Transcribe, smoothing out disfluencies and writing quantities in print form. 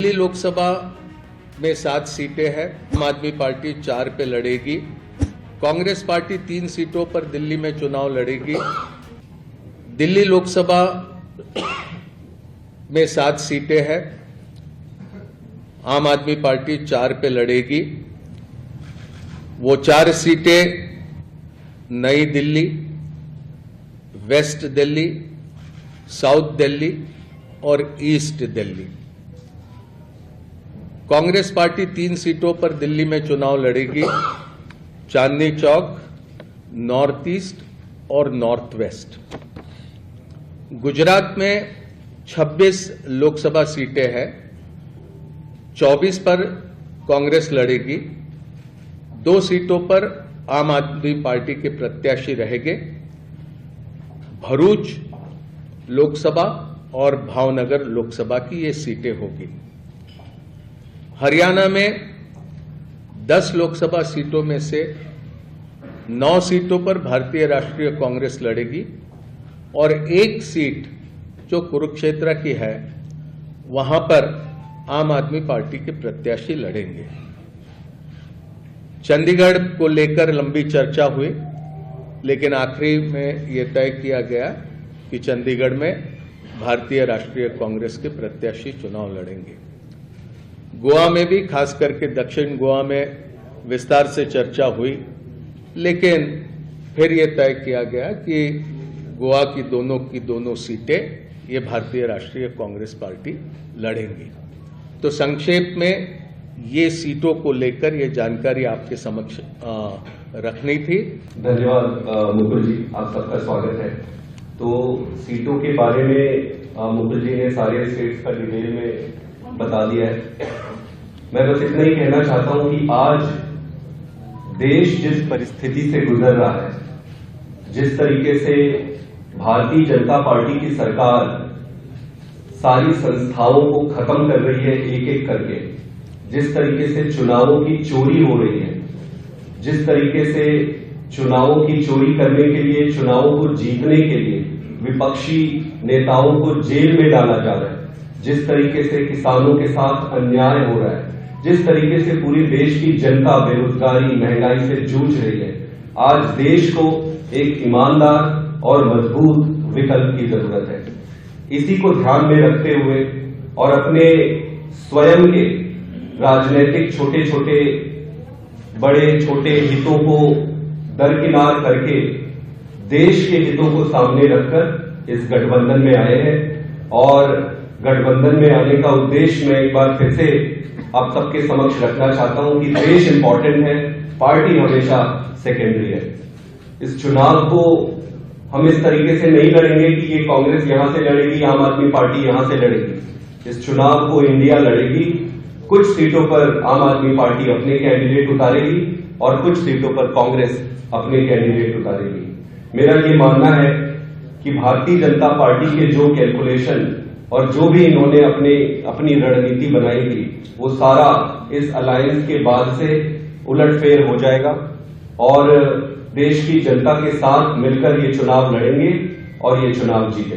दिल्ली लोकसभा में 7 सीटें हैं। आम आदमी पार्टी 4 पे लड़ेगी। कांग्रेस पार्टी 3 सीटों पर दिल्ली में चुनाव लड़ेगी। दिल्ली लोकसभा में 7 सीटें हैं। आम आदमी पार्टी 4 पे लड़ेगी। वो 4 सीटें नई दिल्ली, वेस्ट दिल्ली, साउथ दिल्ली और ईस्ट दिल्ली। कांग्रेस पार्टी 3 सीटों पर दिल्ली में चुनाव लड़ेगी। चांदनी चौक, नॉर्थ ईस्ट और नॉर्थ वेस्ट। गुजरात में 26 लोकसभा सीटें हैं। 24 पर कांग्रेस लड़ेगी। 2 सीटों पर आम आदमी पार्टी के प्रत्याशी रहेंगे। भरूच लोकसभा और भावनगर लोकसभा की ये सीटें होगी। हरियाणा में 10 लोकसभा सीटों में से 9 सीटों पर भारतीय राष्ट्रीय कांग्रेस लड़ेगी और 1 सीट जो कुरुक्षेत्र की है वहां पर आम आदमी पार्टी के प्रत्याशी लड़ेंगे। चंडीगढ़ को लेकर लंबी चर्चा हुई, लेकिन आखिरी में यह तय किया गया कि चंडीगढ़ में भारतीय राष्ट्रीय कांग्रेस के प्रत्याशी चुनाव लड़ेंगे। गोवा में भी, खास करके दक्षिण गोवा में विस्तार से चर्चा हुई, लेकिन फिर यह तय किया गया कि गोवा की दोनों सीटें ये भारतीय राष्ट्रीय कांग्रेस पार्टी लड़ेंगी। तो संक्षेप में ये सीटों को लेकर ये जानकारी आपके समक्ष रखनी थी। धन्यवाद मुकुल जी, आप सबका स्वागत है। तो सीटों के बारे में मुकुल जी ने सारे स्टेट्स का डिटेल में बता दिया है। मैं बस इतना ही कहना चाहता हूं कि आज देश जिस परिस्थिति से गुजर रहा है, जिस तरीके से भारतीय जनता पार्टी की सरकार सारी संस्थाओं को खत्म कर रही है एक एक करके, जिस तरीके से चुनावों की चोरी हो रही है, जिस तरीके से चुनावों की चोरी करने के लिए, चुनावों को जीतने के लिए विपक्षी नेताओं को जेल में डाला जा रहा है, जिस तरीके से किसानों के साथ अन्याय हो रहा है, जिस तरीके से पूरी देश की जनता बेरोजगारी, महंगाई से जूझ रही है, आज देश को एक ईमानदार और मजबूत विकल्प की जरूरत है। इसी को ध्यान में रखते हुए और अपने स्वयं के राजनीतिक छोटे छोटे बड़े छोटे हितों को दरकिनार करके देश के हितों को सामने रखकर इस गठबंधन में आए हैं। और गठबंधन में आने का उद्देश्य मैं एक बार फिर से आप सबके समक्ष रखना चाहता हूं कि देश इंपॉर्टेंट है, पार्टी हमेशा सेकेंडरी है। इस चुनाव को हम इस तरीके से नहीं लड़ेंगे कि ये कांग्रेस यहां से लड़ेगी, आम आदमी पार्टी यहां से लड़ेगी। इस चुनाव को इंडिया लड़ेगी। कुछ सीटों पर आम आदमी पार्टी अपने कैंडिडेट उतारेगी और कुछ सीटों पर कांग्रेस अपने कैंडिडेट उतारेगी। मेरा ये मानना है कि भारतीय जनता पार्टी के जो कैलकुलेशन और जो भी इन्होंने अपनी रणनीति बनाई थी, वो सारा इस अलायंस के बाद से उलटफेर हो जाएगा और देश की जनता के साथ मिलकर ये चुनाव लड़ेंगे और ये चुनाव जीतेंगे।